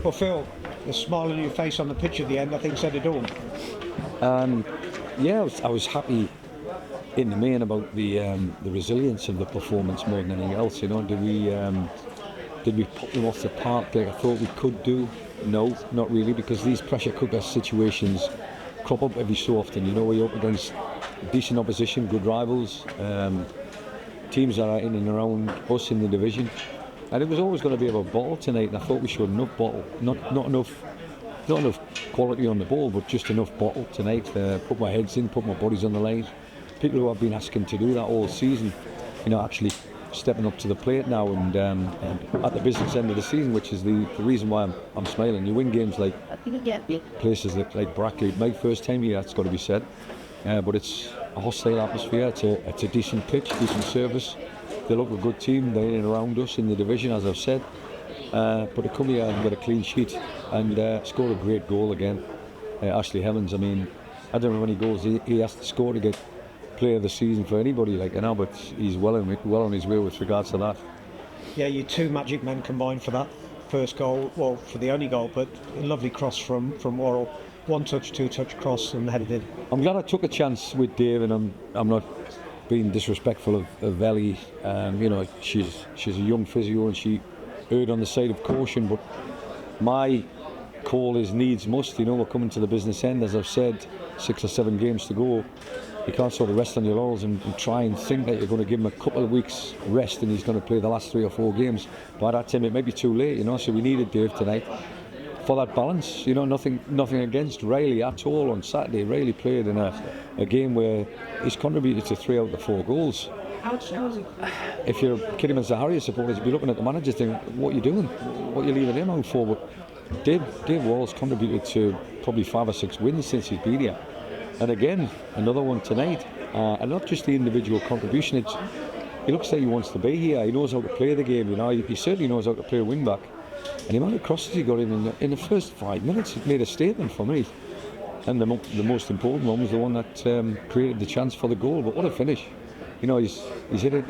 Well, Phil, the smile on your face on the pitch at the end, I think, said it all. Yeah, I was happy in the main about the resilience of the performance more than anything else. You know, did we put them off the park like I thought we could do? No, not really, because these pressure cooker situations crop up every so often. You know, we're up against decent opposition, good rivals, teams that are in and around us in the division, and it was always going to be about ball tonight. And I thought we showed enough ball, not enough quality on the ball, but just enough bottle tonight. Put my heads in, put my bodies on the line. People who have been asking to do that all season, you know, actually stepping up to the plate now, and at the business end of the season, which is the reason why I'm smiling. You win games like places like Brackley. My first time here, that's got to be said, but it's a hostile atmosphere. It's a decent pitch, decent service. They look a good team. They're in and around us in the division, as I've said. But to come here and get a clean sheet and score a great goal again, Ashley Hemmings. I mean, I don't know how many goals he has to score to get player of the season for anybody, like, you know, but he's well on his way with regards to that. Yeah, you two magic men combined for that first goal, well, for the only goal, but a lovely cross from Worrell. One touch, two touch cross and headed in. I'm glad I took a chance with Dave, and I'm not being disrespectful of Ellie. You know, she's a young physio and she erred on the side of caution, but my call is needs must. You know, we're coming to the business end, as I've said, 6 or 7 games to go. You can't sort of rest on your laurels and try and think that you're going to give him a couple of weeks rest and he's going to play the last 3 or 4 games. By that time it may be too late, you know, so we needed Dave tonight for that balance. You know, nothing against Riley at all on Saturday. Riley played in a game where he's contributed to 3 out of the 4 goals. If you're Kidderminster Harriers supporters, you'd be looking at the manager thinking, what are you doing? What are you leaving him out for? But Dave Wall's contributed to probably 5 or 6 wins since he's been here. And again, another one tonight. And not just the individual contribution, he looks like he wants to be here. He knows how to play the game, you know. He certainly knows how to play a wing back. And the amount of crosses he got in the first 5 minutes, it made a statement for me. And the most important one was the one that created the chance for the goal. But what a finish. You know, he's hit it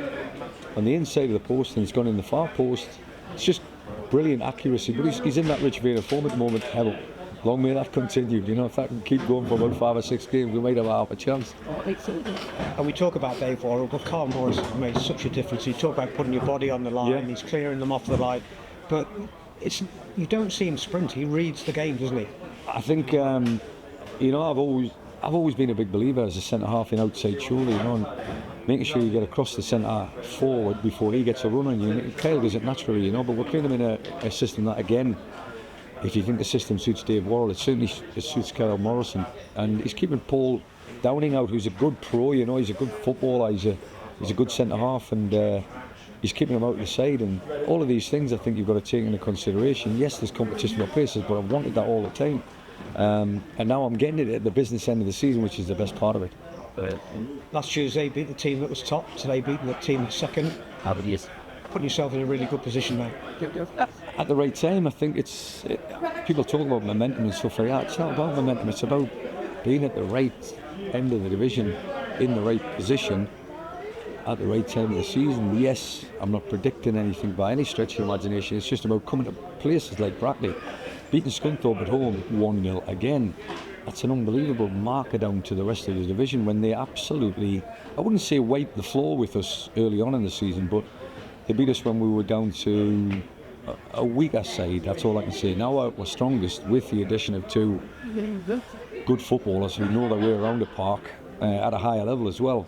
on the inside of the post and it's gone in the far post. It's just brilliant accuracy. But he's in that rich vein of form at the moment. Hell, long may that continue. You know, if that can keep going for about 5 or 6 games, we might have half a chance. And we talk about Dave Worrell, but Carl Morris has made such a difference. You talk about putting your body on the line, he's clearing them off the line. But you don't see him sprint. He reads the game, doesn't he? I think, you know, I've always been a big believer as a centre half in outside shoulder, you know, and making sure you get across the centre forward before he gets a run on you. Kyle does it naturally, you know, but we're playing him in a system that, again, if you think the system suits Dave Worrell, it certainly suits Kyle Morrison. And he's keeping Paul Downing out, who's a good pro, you know, he's a good footballer, he's a good centre half, and he's keeping him out of the side. And all of these things I think you've got to take into consideration. Yes, there's competition for places, but I've wanted that all the time. And now I'm getting it at the business end of the season, which is the best part of it. Last Tuesday beat the team that was top, today beating the team second. Yes. Putting yourself in a really good position now. At the right time, I think people talk about momentum and stuff like that. It's not about momentum, it's about being at the right end of the division, in the right position, at the right time of the season. Yes, I'm not predicting anything by any stretch of the imagination. It's just about coming to places like Brackley, beating Scunthorpe at home 1-0 again. That's an unbelievable marker down to the rest of the division when they absolutely, I wouldn't say wiped the floor with us early on in the season, but they beat us when we were down to a weaker side. That's all I can say. Now we're strongest with the addition of 2 good footballers who know their way around the park at a higher level as well.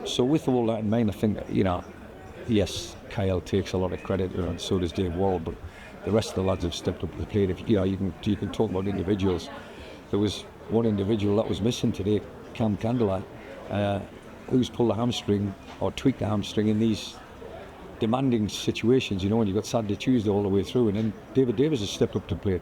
So with all that in mind, I think, you know, yes, Kyle takes a lot of credit and so does Dave Worrell, but the rest of the lads have stepped up to the plate. If, you know, you can talk about individuals. There was one individual that was missing today, Cam Candlelight, who's pulled a hamstring or tweaked the hamstring in these demanding situations, you know, when you've got Saturday, Tuesday all the way through. And then David Davis has stepped up to plate.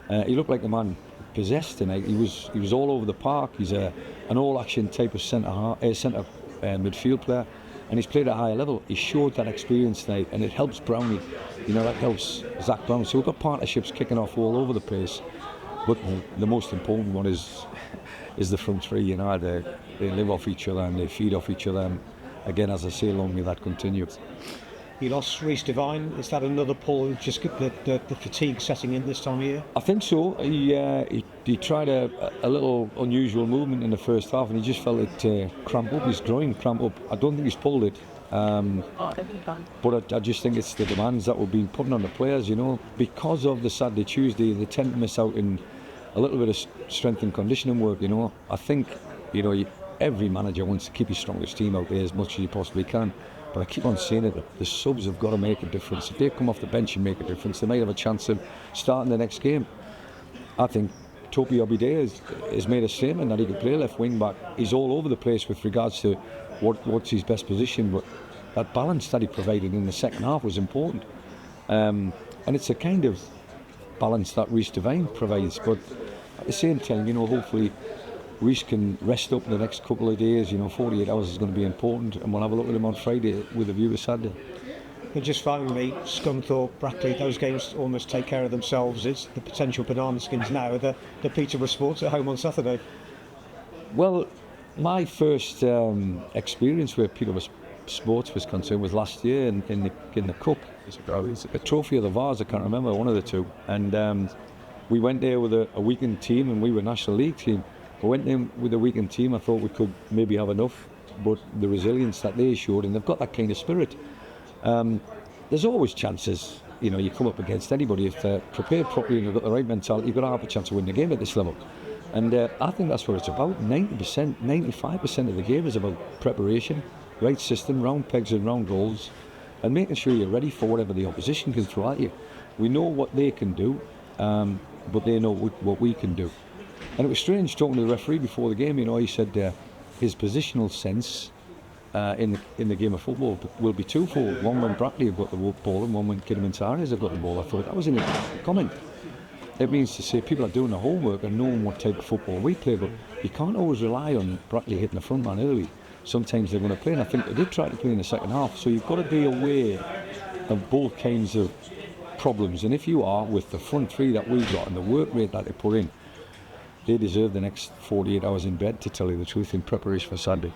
He looked like a man possessed tonight. He was all over the park. He's an all-action type of centre midfield player, and he's played at a higher level. He showed that experience tonight, and it helps Brownie. You know, that helps Zach Brown. So we've got partnerships kicking off all over the place. But the most important one is the front three. You know, they live off each other and they feed off each other. And again, as I say, long may that continue. You lost Reece Devine. Is that another pull? Just the fatigue setting in this time of year? I think so. He tried a little unusual movement in the first half, and he just felt it cramp up, his groin cramp up. I don't think he's pulled it. But I just think it's the demands that were being put on the players, because of the Saturday, Tuesday, they tend to miss out in a little bit of strength and conditioning work, I think, every manager wants to keep his strongest team out there as much as you possibly can. But I keep on saying it, the subs have got to make a difference. If they come off the bench and make a difference, they might have a chance of starting the next game. I think Topi Obide has made a statement that he can play left wing back. He's all over the place with regards to what's his best position, but that balance that he provided in the second half was important. And it's a kind of balance that Reece Devine provides. But at the same time, hopefully Reece can rest up the next couple of days. 48 hours is going to be important, and we'll have a look at him on Friday with a view to Saturday. And just finally, Scunthorpe, Brackley, those games almost take care of themselves. It's the potential banana skins now. The Peterborough Sports at home on Saturday. Well, my first experience with Peterborough Sports was concerned was last year in the cup. It's a trophy of the Vars, I can't remember, one of the two. And we went there with a weakened team, and we were a National League team. We went in with a weakened team. I thought we could maybe have enough, but the resilience that they showed, and they've got that kind of spirit. There's always chances, you come up against anybody. If they're prepared properly and you've got the right mentality, you've got to have a chance to win the game at this level. And I think that's what it's about. 90%, 95% of the game is about preparation, right system, round pegs and round rolls, and making sure you're ready for whatever the opposition can throw at you. We know what they can do, but they know what we can do. And it was strange talking to the referee before the game. He said his positional sense in the game of football will be twofold. One when Brackley have got the ball, and one when Kidderminster Harriers have got the ball. I thought that was an interesting comment. It means to say people are doing the homework and knowing what type of football we play, but you can't always rely on Brackley hitting the front man early. Sometimes they're going to play, and I think they did try to play in the second half. So you've got to be aware of both kinds of problems. And if you are, with the front three that we've got and the work rate that they put in, they deserve the next 48 hours in bed, to tell you the truth, in preparation for Saturday.